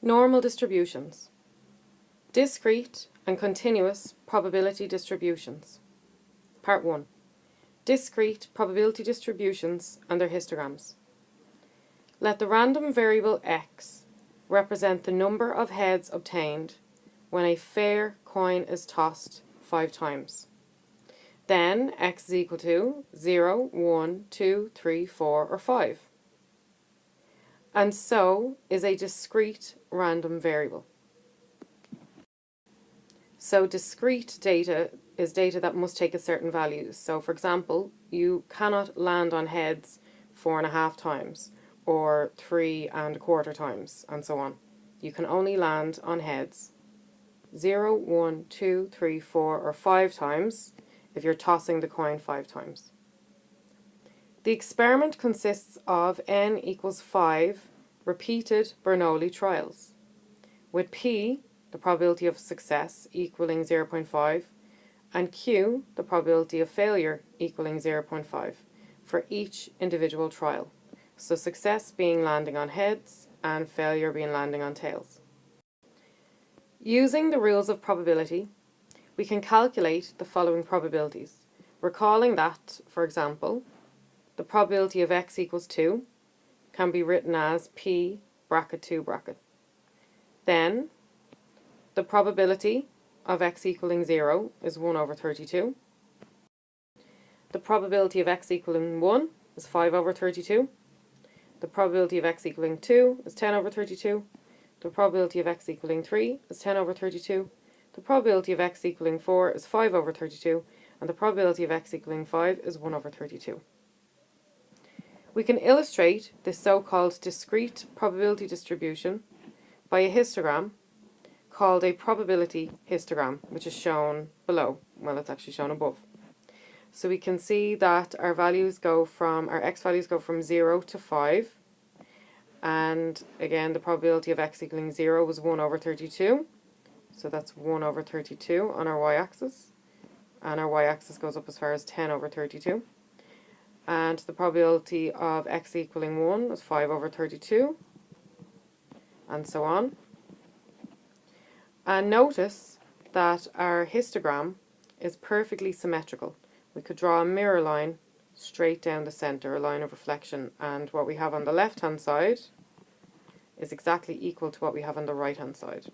Normal distributions. Discrete and continuous probability distributions. Part 1. Discrete probability distributions and their histograms. Let the random variable x represent the number of heads obtained when a fair coin is tossed 5 times. Then x is equal to 0, 1, 2, 3, 4, or 5. And so is a discrete random variable. So discrete data is data that must take a certain value. So for example, you cannot land on heads 4.5 times or 3.25 times and so on. You can only land on heads 0, 1, 2, 3, 4 or 5 times if you're tossing the coin 5 times. The experiment consists of n equals 5 repeated Bernoulli trials, with p, the probability of success, equaling 0.5, and q, the probability of failure, equaling 0.5 for each individual trial. So success being landing on heads and failure being landing on tails. Using the rules of probability, we can calculate the following probabilities, recalling that, for example, the probability of x equals 2 can be written as p bracket 2 bracket. Then, the probability of x equaling 0 is 1 over 32. The probability of x equaling 1 is 5 over 32. The probability of x equaling 2 is 10 over 32. The probability of x equaling 3 is 10 over 32. The probability of x equaling 4 is 5 over 32. And the probability of x equaling 5 is 1 over 32. We can illustrate this so-called discrete probability distribution by a histogram called a probability histogram, which is shown below. Well, it's actually shown above. So we can see that our x values go from 0 to 5. And again, the probability of x equaling 0 was 1 over 32. So that's 1 over 32 on our y-axis. And our y-axis goes up as far as 10 over 32. And the probability of x equaling 1 was 5 over 32. And so on. And notice that our histogram is perfectly symmetrical. We could draw a mirror line straight down the center, a line of reflection, and what we have on the left hand side is exactly equal to what we have on the right hand side.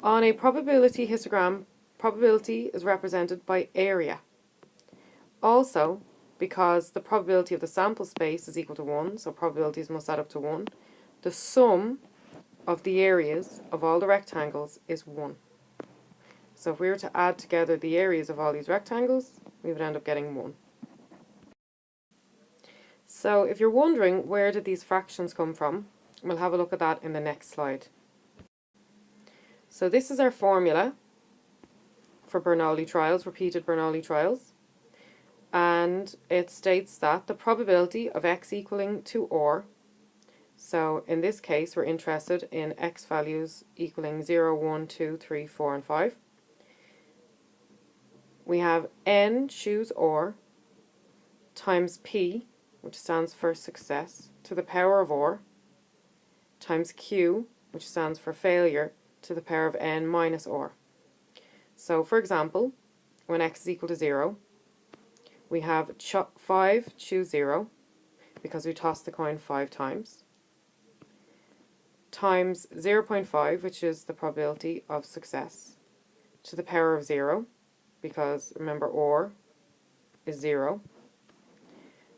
On a probability histogram, probability is represented by area. Also, because the probability of the sample space is equal to 1, so probabilities must add up to 1, the sum of the areas of all the rectangles is 1. So if we were to add together the areas of all these rectangles, we would end up getting 1. So if you're wondering where did these fractions come from, we'll have a look at that in the next slide. So this is our formula for Bernoulli trials, repeated Bernoulli trials. And it states that the probability of x equaling to or, so in this case we're interested in x values equaling 0, 1, 2, 3, 4 and 5. We have n choose or times p, which stands for success, to the power of or, times q, which stands for failure, to the power of n minus or. So for example, when x is equal to 0, we have 5 choose 0, because we tossed the coin 5 times, times 0.5, which is the probability of success, to the power of 0, because remember or is 0,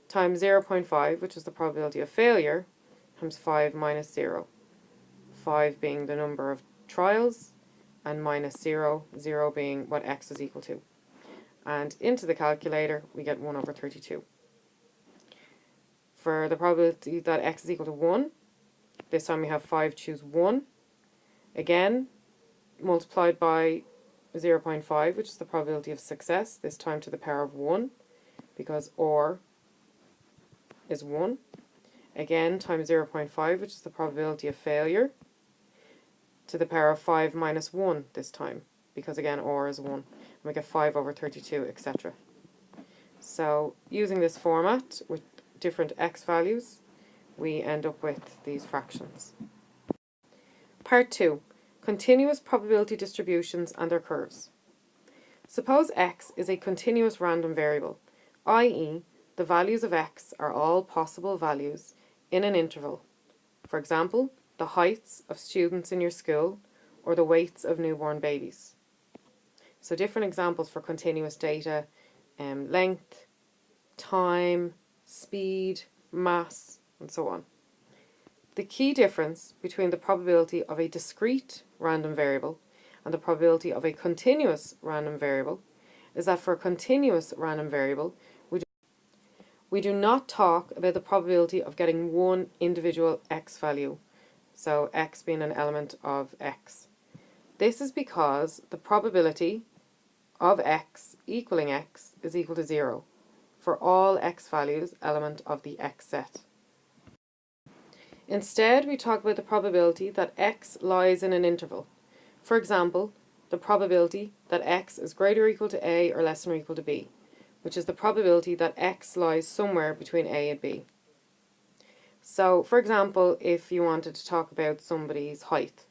times 0.5, which is the probability of failure, times 5 minus 0. 5 being the number of trials, and minus 0, 0 being what x is equal to. And into the calculator, we get 1 over 32. For the probability that x is equal to 1, this time we have 5 choose 1. Again, multiplied by 0.5, which is the probability of success, this time to the power of 1, because or is 1. Again, times 0.5, which is the probability of failure, to the power of 5 minus 1 this time, because again, or is 1. And we get 5 over 32, etc. So, using this format with different x values, we end up with these fractions. Part 2. Continuous probability distributions and their curves. Suppose x is a continuous random variable, i.e. the values of x are all possible values in an interval. For example, the heights of students in your school or the weights of newborn babies. So different examples for continuous data, length, time, speed, mass, and so on. The key difference between the probability of a discrete random variable and the probability of a continuous random variable is that for a continuous random variable, we do not talk about the probability of getting one individual x value, so x being an element of x. This is because the probability of x equaling x is equal to 0 for all x values element of the x set. Instead, we talk about the probability that x lies in an interval. For example, the probability that x is greater or equal to a or less than or equal to b, which is the probability that x lies somewhere between a and b. So, for example, if you wanted to talk about somebody's height,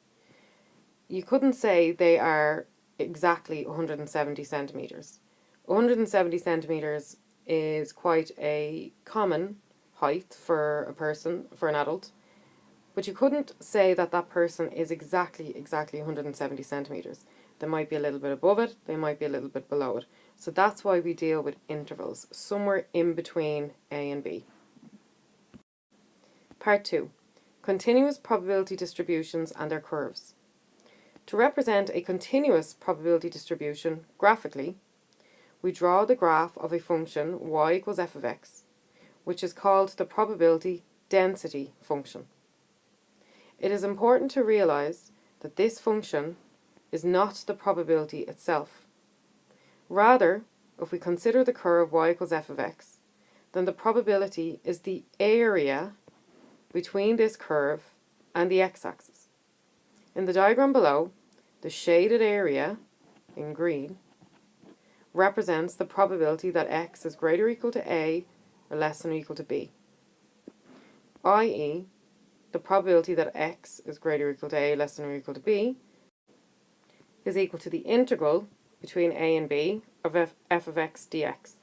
you couldn't say they are exactly 170 centimetres. 170 centimetres is quite a common height for a person, for an adult, but you couldn't say that that person is exactly 170 centimetres. They might be a little bit above it, they might be a little bit below it. So that's why we deal with intervals, somewhere in between A and B. Part 2. Continuous probability distributions and their curves. To represent a continuous probability distribution graphically, we draw the graph of a function y equals f of x, which is called the probability density function. It is important to realise that this function is not the probability itself. Rather, if we consider the curve y equals f of x, then the probability is the area between this curve and the x-axis. In the diagram below, the shaded area in green represents the probability that x is greater or equal to a or less than or equal to b, i.e. the probability that x is greater or equal to a, less than or equal to b, is equal to the integral between a and b of f of x dx.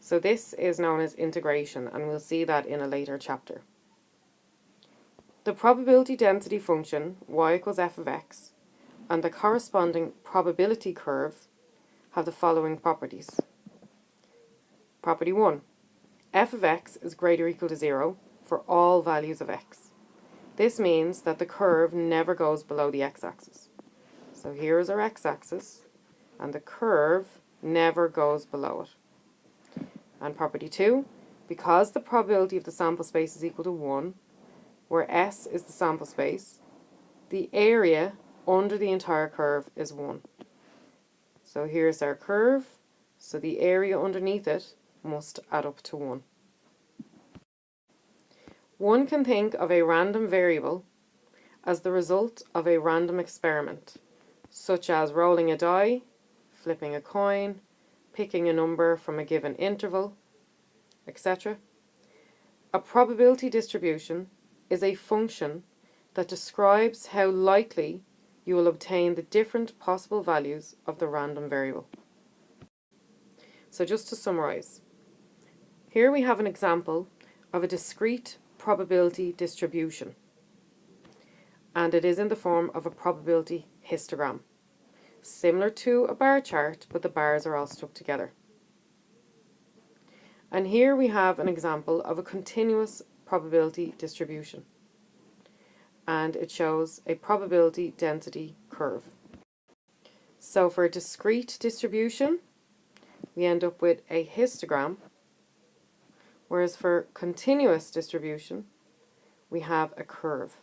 So this is known as integration, and we'll see that in a later chapter. The probability density function y equals f of x and the corresponding probability curve have the following properties. Property 1. F of x is greater or equal to 0 for all values of x. This means that the curve never goes below the x-axis. So here is our x-axis, and the curve never goes below it. And property 2, because the probability of the sample space is equal to 1, where S is the sample space, the area under the entire curve is 1. So here's our curve, so the area underneath it must add up to 1. One can think of a random variable as the result of a random experiment, such as rolling a die, flipping a coin, picking a number from a given interval, etc. A probability distribution is a function that describes how likely you will obtain the different possible values of the random variable. So just to summarize, here we have an example of a discrete probability distribution, and it is in the form of a probability histogram, similar to a bar chart, but the bars are all stuck together. And here we have an example of a continuous probability distribution, and it shows a probability density curve. So for a discrete distribution, we end up with a histogram, whereas for continuous distribution, we have a curve.